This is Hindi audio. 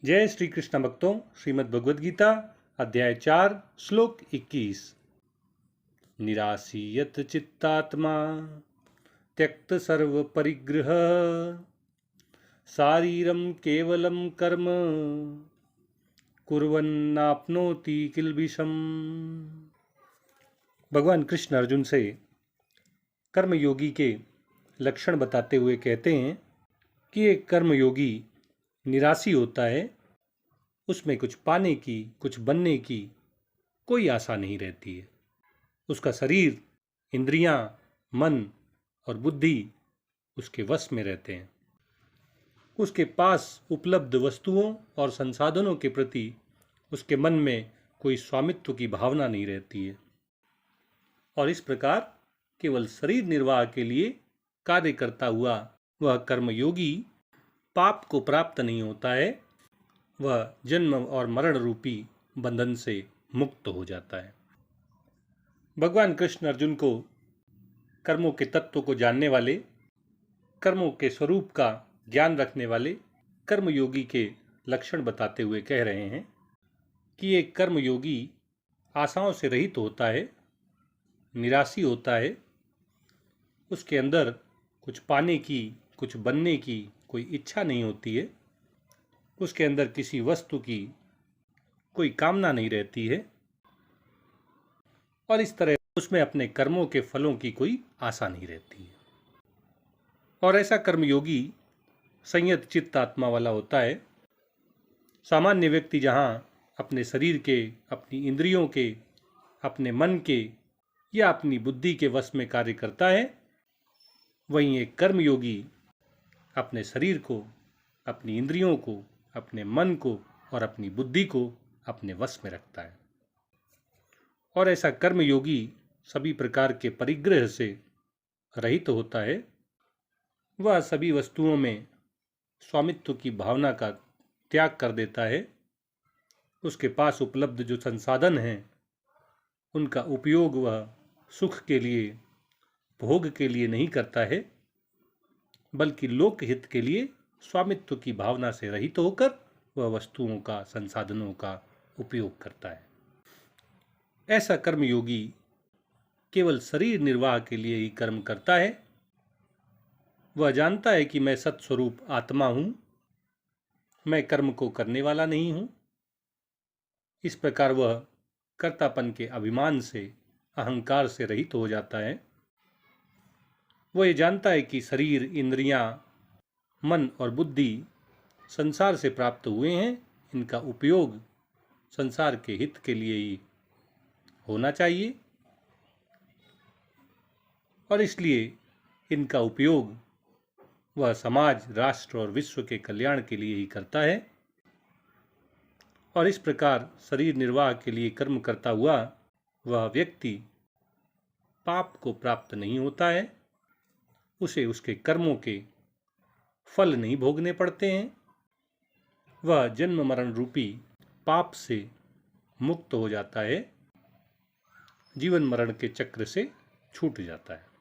जय श्री कृष्ण भक्तों, श्रीमद् भगवद गीता अध्याय 4 श्लोक 21। निरासीयत चित्तात्मा त्यक्त सर्व परिग्रह शारीरम केवलम कर्म कुर्वन्नाप्नोति किल्बिषम्। भगवान कृष्ण अर्जुन से कर्मयोगी के लक्षण बताते हुए कहते हैं कि एक कर्मयोगी निराशी होता है, उसमें कुछ पाने की, कुछ बनने की कोई आशा नहीं रहती है। उसका शरीर, इंद्रियां, मन और बुद्धि उसके वश में रहते हैं। उसके पास उपलब्ध वस्तुओं और संसाधनों के प्रति उसके मन में कोई स्वामित्व की भावना नहीं रहती है और इस प्रकार केवल शरीर निर्वाह के लिए कार्य करता हुआ वह कर्मयोगी पाप को प्राप्त नहीं होता है, वह जन्म और मरण रूपी बंधन से मुक्त हो जाता है। भगवान कृष्ण अर्जुन को कर्मों के तत्व को जानने वाले, कर्मों के स्वरूप का ज्ञान रखने वाले कर्मयोगी के लक्षण बताते हुए कह रहे हैं कि एक कर्मयोगी आशाओं से रहित होता है, निराशी होता है, उसके अंदर कुछ पाने की, कुछ बनने की कोई इच्छा नहीं होती है, उसके अंदर किसी वस्तु की कोई कामना नहीं रहती है और इस तरह उसमें अपने कर्मों के फलों की कोई आशा नहीं रहती है। और ऐसा कर्मयोगी संयत चित्त आत्मा वाला होता है। सामान्य व्यक्ति जहाँ अपने शरीर के, अपनी इंद्रियों के, अपने मन के या अपनी बुद्धि के वश में कार्य करता है, वहीं एक कर्मयोगी अपने शरीर को, अपनी इंद्रियों को, अपने मन को और अपनी बुद्धि को अपने वश में रखता है। और ऐसा कर्मयोगी सभी प्रकार के परिग्रह से रहित होता है। वह सभी वस्तुओं में स्वामित्व की भावना का त्याग कर देता है। उसके पास उपलब्ध जो संसाधन हैं उनका उपयोग वह सुख के लिए, भोग के लिए नहीं करता है, बल्कि लोकहित के लिए स्वामित्व की भावना से रहित होकर वह वस्तुओं का, संसाधनों का उपयोग करता है। ऐसा कर्मयोगी केवल शरीर निर्वाह के लिए ही कर्म करता है। वह जानता है कि मैं सत्स्वरूप आत्मा हूँ, मैं कर्म को करने वाला नहीं हूँ। इस प्रकार वह कर्तापन के अभिमान से, अहंकार से रहित हो जाता है। वह ये जानता है कि शरीर, इंद्रियां, मन और बुद्धि संसार से प्राप्त हुए हैं, इनका उपयोग संसार के हित के लिए ही होना चाहिए और इसलिए इनका उपयोग वह समाज, राष्ट्र और विश्व के कल्याण के लिए ही करता है। और इस प्रकार शरीर निर्वाह के लिए कर्म करता हुआ वह व्यक्ति पाप को प्राप्त नहीं होता है, उसे उसके कर्मों के फल नहीं भोगने पड़ते हैं। वह जन्म मरण रूपी पाप से मुक्त हो जाता है, जीवन मरण के चक्र से छूट जाता है।